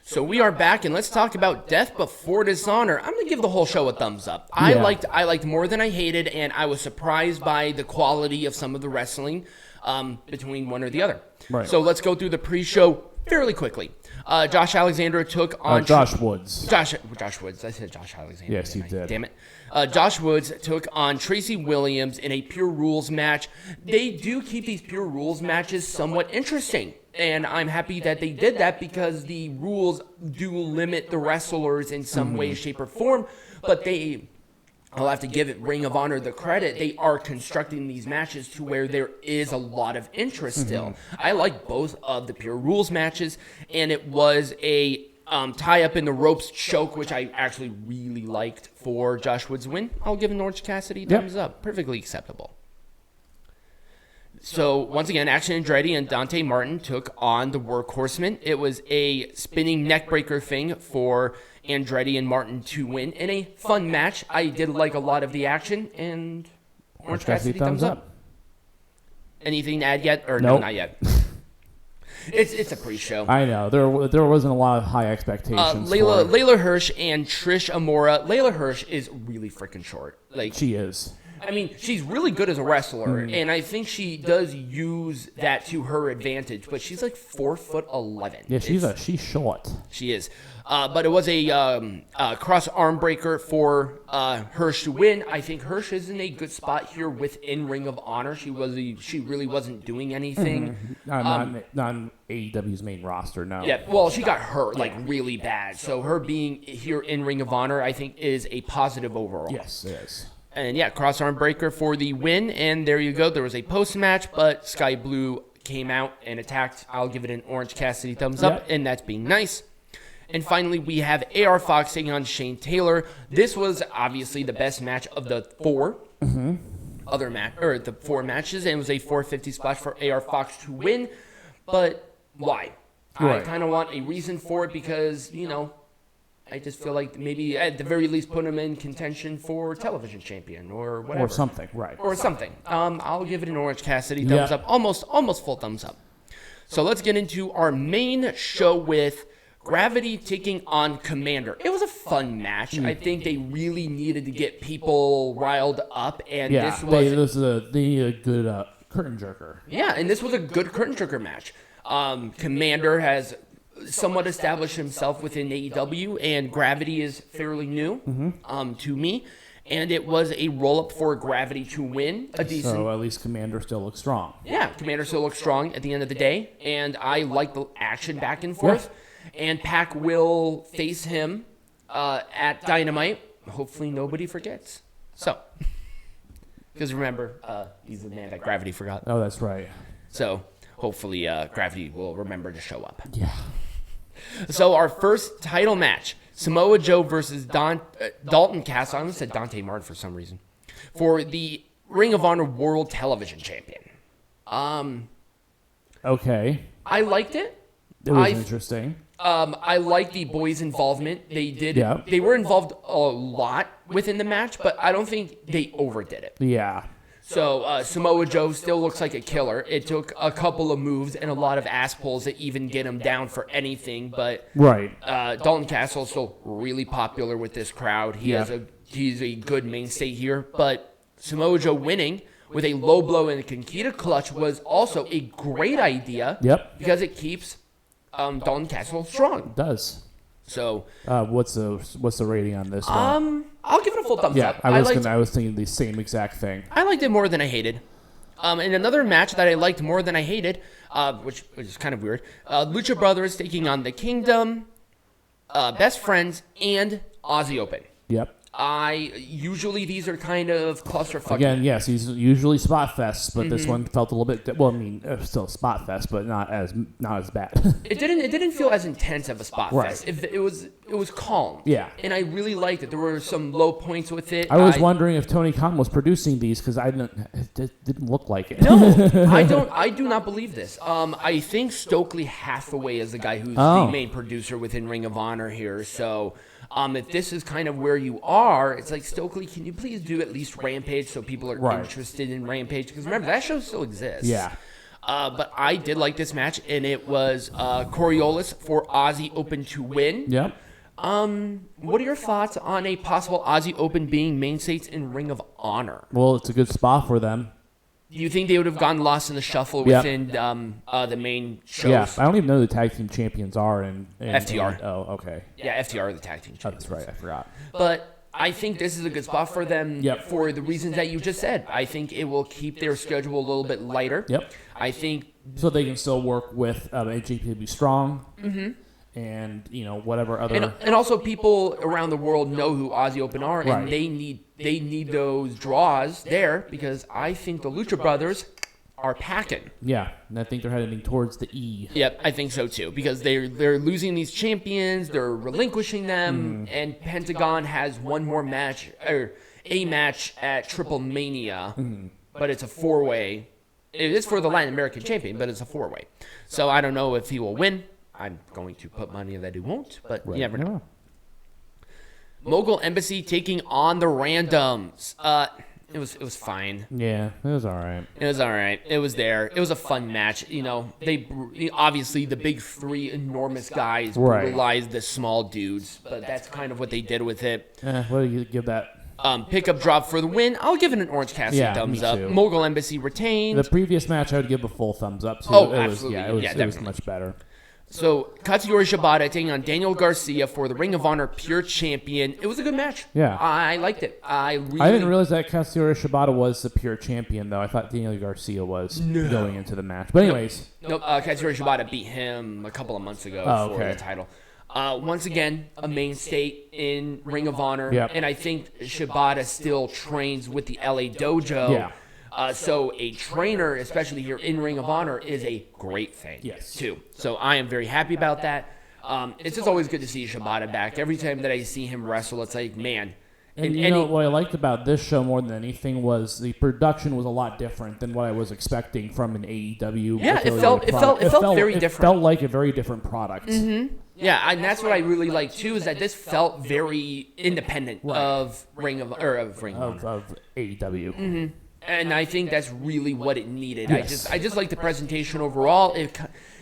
So we are back, and let's talk about Death Before Dishonor. I'm gonna give the whole show a thumbs up. I liked more than I hated, and I was surprised by the quality of some of the wrestling between one or the other. Right. So let's go through the pre-show fairly quickly. Josh Alexander took on Josh Woods. Josh Woods. I said Josh Alexander. Yes, you did. Damn it. Josh Woods took on Tracy Williams in a Pure Rules match. They do keep these Pure Rules matches somewhat interesting. And I'm happy that they did that because the rules do limit the wrestlers in some way, shape, or form. But I'll have to give it Ring of Honor the credit. They are constructing these matches to where there is a lot of interest still. I like both of the Pure Rules matches. And it was a tie-up in the ropes choke, which I actually really liked for Josh Woods' win. I'll give an Orange Cassidy thumbs up. Perfectly acceptable. So, once again, Action Andretti and Dante Martin took on the Workhorsemen. It was a spinning neckbreaker thing for Andretti and Martin to win in a fun match. I did like a lot of the action, and Orange Cassidy thumbs up. Anything to add yet? Or nope. No, not yet. It's a pre-show. I know. There wasn't a lot of high expectations. Leyla Hirsch and Trish Amora. Leyla Hirsch is really freaking short. She is. I mean, she's really good as a wrestler, and I think she does use that to her advantage. But she's like 4'11". Yeah, she's short. She is. But it was a cross arm breaker for Hirsch to win. I think Hirsch is in a good spot here within Ring of Honor. She really wasn't doing anything. Not on AEW's main roster, no. Yeah, well, she got hurt really bad. So her being here in Ring of Honor, I think, is a positive overall. Yes, it is. And yeah, cross arm breaker for the win. And there you go. There was a post match, but Sky Blue came out and attacked. I'll give it an Orange Cassidy thumbs up, and that's being nice. And finally, we have AR Fox taking on Shane Taylor. This was obviously the best match of the four the 4 matches, and it was a 450 splash for AR Fox to win. But why? Right. I kind of want a reason for it because, I just feel like maybe at the very least put him in contention for television champion or whatever. Or something, right. Or something. I'll give it an Orange Cassidy thumbs up. Almost full thumbs up. So let's get into our main show with Gravity taking on Komander. It was a fun match. I think they really needed to get people riled up. And this was a good curtain jerker. Yeah, and this was a good curtain jerker match. Komander has somewhat established himself within AEW, and Gravity is fairly new to me. And it was a roll-up for Gravity to win a decent. So at least Komander still looks strong. Yeah, Komander still looks strong at the end of the day, and I like the action back and forth. Yeah. And Pac will face him at Dynamite. Hopefully nobody forgets. So, because remember, he's the man that Gravity forgot. Oh, that's right. So hopefully Gravity will remember to show up. Yeah. So our first title match, Samoa Joe versus Dalton Castle. I almost said Dante Martin for some reason. For the Ring of Honor World Television Champion. Okay. I liked it. It was interesting. I like the boys' involvement. They were involved a lot within the match, but I don't think they overdid it. Yeah. So Samoa Joe still looks like a killer. It took a couple of moves and a lot of ass pulls to even get him down for anything. But Dalton Castle is still really popular with this crowd. He's a good mainstay here. But Samoa Joe winning with a low blow and a Conquista clutch was also a great idea. Yep. Because it keeps Dalton Castle strong. It does. So what's the rating on this one? I'll give it a full thumbs up. I was thinking the same exact thing. I liked it more than I hated. And another match that I liked more than I hated, which is kind of weird, Lucha Brothers taking on the Kingdom, Best Friends, and Aussie Open. Yep. Usually these are kind of clusterfuck. Again, yes, he's usually spot fests, but this one felt a little bit. Well, I mean, still spot fest, but not as bad. It didn't feel as intense of a spot fest. It was calm. Yeah, and I really liked it. There were some low points with it. I was wondering if Tony Khan was producing these because it didn't look like it. No, I do not believe this. I think Stokely Hathaway is the guy who's the main producer within Ring of Honor here. So. If this is kind of where you are, it's like, Stokely, can you please do at least Rampage so people are interested in Rampage? Because remember, that show still exists. Yeah. But I did like this match, and it was Coriolis for Aussie Open to win. Yep. What are your thoughts on a possible Aussie Open being mainstays in Ring of Honor? Well, it's a good spot for them. Do you think they would have gotten lost in the shuffle within the main shows? Yeah, I don't even know who the tag team champions are in FTR. Oh, okay. Yeah, FTR are the tag team champions. That's right. I forgot. But I think this is a good spot for them for the reasons that you just said. I think it will keep their schedule a little bit lighter. Yep. I think so they can still work with AJPW Strong. Mm-hmm. And whatever other and also people around the world know who Aussie Open are, and they need those draws there because I think the Lucha Brothers are packing. Yeah, and I think they're heading towards the E. Yep, I think so too because they're losing these champions, they're relinquishing them, and Pentagon has one more match or a match at Triple Mania, but it's a 4-way. It is for the Latin American champion, but it's a 4-way. So I don't know if he will win. I'm going to put money that he won't, but you never know. Mogul Embassy taking on the Randoms. It was fine. Yeah, it was all right. It was all right. It was there. It was a fun match. They obviously the big three enormous guys brutalized the small dudes, but that's kind of what they did with it. What do you give that? Pickup drop for the win. I'll give it an Orange Cassidy thumbs up. Mogul Embassy retained. The previous match I would give a full thumbs up to. Oh, absolutely. It was much better. So, Katsuyori Shibata taking on Daniel Garcia for the Ring of Honor Pure Champion. It was a good match. Yeah. I liked it. I didn't realize that Katsuyori Shibata was the Pure Champion, though. I thought Daniel Garcia was going into the match. But anyways. Nope. Katsuyori Shibata beat him a couple of months ago for the title. Once again, a mainstay in Ring of Honor. Yep. And I think Shibata still trains with the LA Dojo. Yeah. So a trainer, especially here in Ring of Honor, is a great thing, too. So I am very happy about that. It's just always good to see Shibata back. Every time that I see him wrestle, it's like, man. And what I liked about this show more than anything was the production was a lot different than what I was expecting from an AEW. Yeah, it felt very different. It felt like a very different product. Mm-hmm. Yeah, and that's what I really like too. Is that this felt very independent of AEW. Mm-hmm. And I think that's really what it needed. Yes. I just like the presentation overall.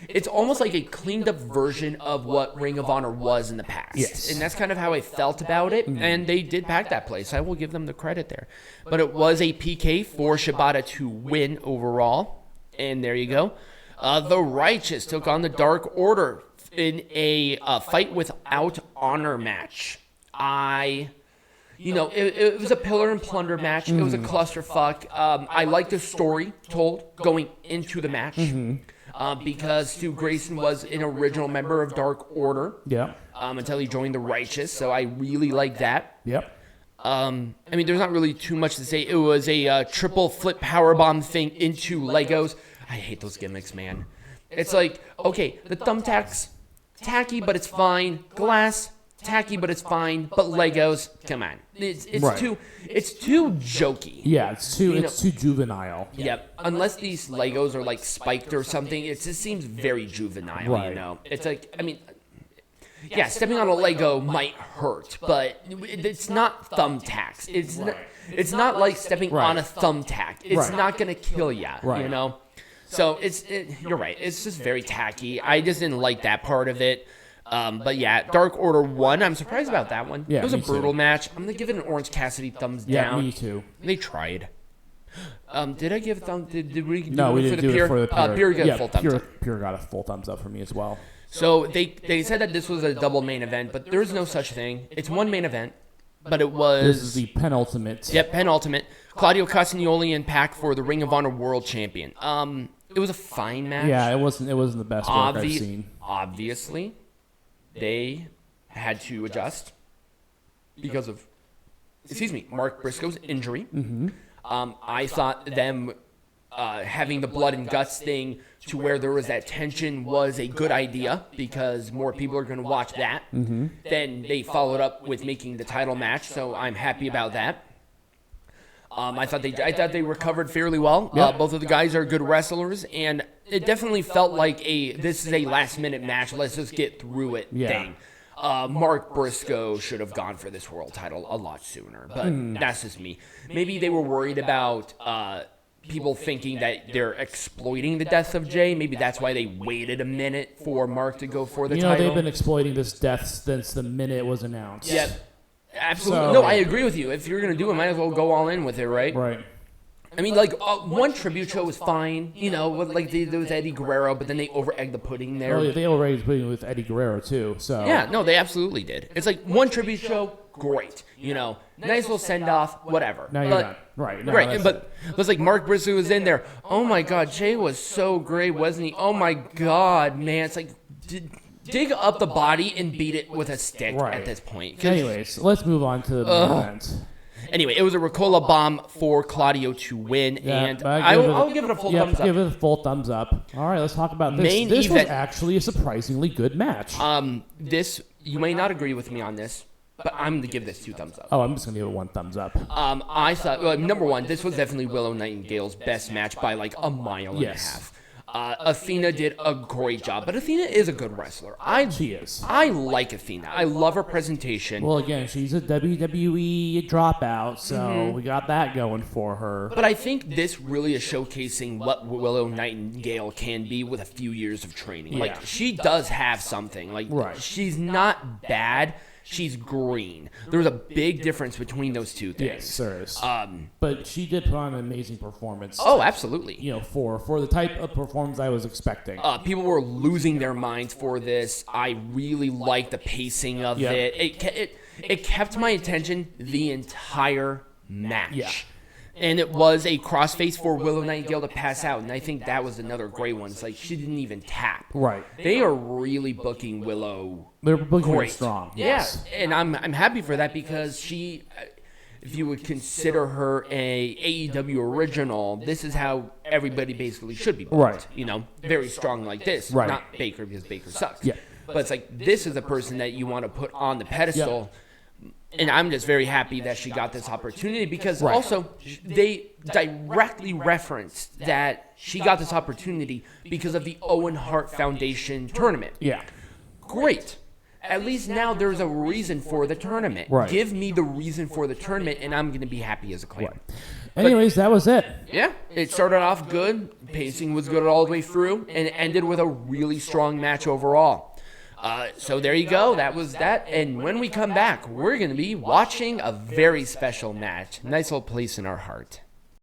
It's almost like a cleaned up version of what Ring of Honor was in the past. Yes. And that's kind of how I felt about it. Mm-hmm. And they did pack that place. I will give them the credit there. But it was a PK for Shibata to win overall. And there you go. The Righteous took on the Dark Order in a fight without honor match. It was a pillar and plunder match. It was a clusterfuck. I liked the story told going into the match because Stu Grayson was an original member of Dark Order until he joined the Righteous, so I really liked that. Yep. There's not really too much to say. It was a triple flip powerbomb thing into Legos. I hate those gimmicks, man. It's like, okay, the thumbtacks, tacky, but it's fine. Glass, tacky, but it's fine. But Legos, come on, it's too jokey. Yeah, it's too juvenile. Yep. Unless these Legos are like spiked or something, it just seems very juvenile. Right. It's like stepping on a Lego might hurt, but it's not thumbtacks. It's not like stepping on a thumbtack. It's not gonna kill ya. Right. So you're right. It's just very tacky. I just didn't like that part of it. But yeah, Dark Order won. I'm surprised about that one. Yeah, it was a brutal match. I'm gonna give it an Orange Cassidy thumbs down. Yeah, me too. They tried. Did I give thumb? Did we? No, we didn't do it for the Pure. Pure got a full thumbs up. Pure got a full thumbs up for me as well. So they said that this was a double main event, but there is no such thing. It's one main event, but it was. This is the penultimate. Yep, penultimate. Claudio Castagnoli and Pac for the Ring of Honor World Champion. It was a fine match. Yeah, it wasn't the best work I've seen. Obviously, they had to adjust because of, Mark Briscoe's injury. Mm-hmm. I thought them having the blood and guts thing to where there was that tension was a good idea because more people are going to watch that. Mm-hmm. Then they followed up with making the title match, so I'm happy about that. I thought they recovered fairly well. Yep. Both of the guys are good wrestlers, and it definitely felt like this is a last-minute match. Let's just get through it thing. Mark Briscoe should have gone for this world title a lot sooner, but that's just me. Maybe they were worried about people thinking that they're exploiting the death of Jay. Maybe that's why they waited a minute for Mark to go for the title. They've been exploiting this death since the minute it was announced. Yeah, absolutely. So, no, I agree with you. If you're going to do it, might as well go all in with it, right? Right. I mean, like, one tribute show was fine, like there was Eddie Guerrero, but then they over-egged the pudding there. Oh, yeah, they already put with Eddie Guerrero, too. So Yeah, no, they absolutely did. It's like one tribute show, great. Nice little send-off, whatever. Now you're done. Right. No, Right, but it was like Mark Briscoe was in there. Oh, my God, Jay was so great, wasn't he? Oh, my God, man. It's like, dig up the body and beat it with a stick at this point. Anyways, let's move on to the main event. Anyway, it was a Ricola bomb for Claudio to win, and I'll give it a full thumbs up. Give it a full thumbs up. All right, let's talk about this. This was actually a surprisingly good match. You may not agree with me on this, but I'm going to give this 2 thumbs up. Oh, I'm just going to give it 1 thumbs up. I thought, number one, this was definitely Willow Nightingale's best match by like a mile and a half. Athena did a great job, but Athena is a good wrestler. She is. I like Athena. I love her presentation. Well, again, she's a WWE dropout, so we got that going for her. But I think this really is showcasing what Willow Nightingale can be with a few years of training. Yeah. Like, she does have something. Like, she's not bad. She's green. There's a big difference between those two things. Yes, there is. But she did put on an amazing performance. Oh, absolutely. For the type of performance I was expecting. People were losing their minds for this. I really liked the pacing of it. It kept my attention the entire match. Yeah. And it was a crossface for Willow Nightingale to pass out, and I think that was another great one. It's like she didn't even tap. Right. They are really booking Willow. They're booking her great. strong. Yes. Yeah, and I'm happy for that because she, if you would consider her a AEW original, this is how everybody basically should be booked. Right. Very strong like this. Right. Not Baker because Baker sucks. Yeah. But it's like this is a person that you want to put on the pedestal. Yeah. And I'm just very happy that she got this opportunity because also they directly referenced that she got this opportunity because of the Owen Hart Foundation tournament. Yeah. Great. At least now there's a reason for the tournament. Right. Give me the reason for the tournament, and I'm going to be happy as a clan. Right. Anyways, that was it. Yeah. It started off good. Pacing was good all the way through, and it ended with a really strong match overall. So there you go. That was that. And when we come back, we're going to be watching a very special match. Nice little place in our heart.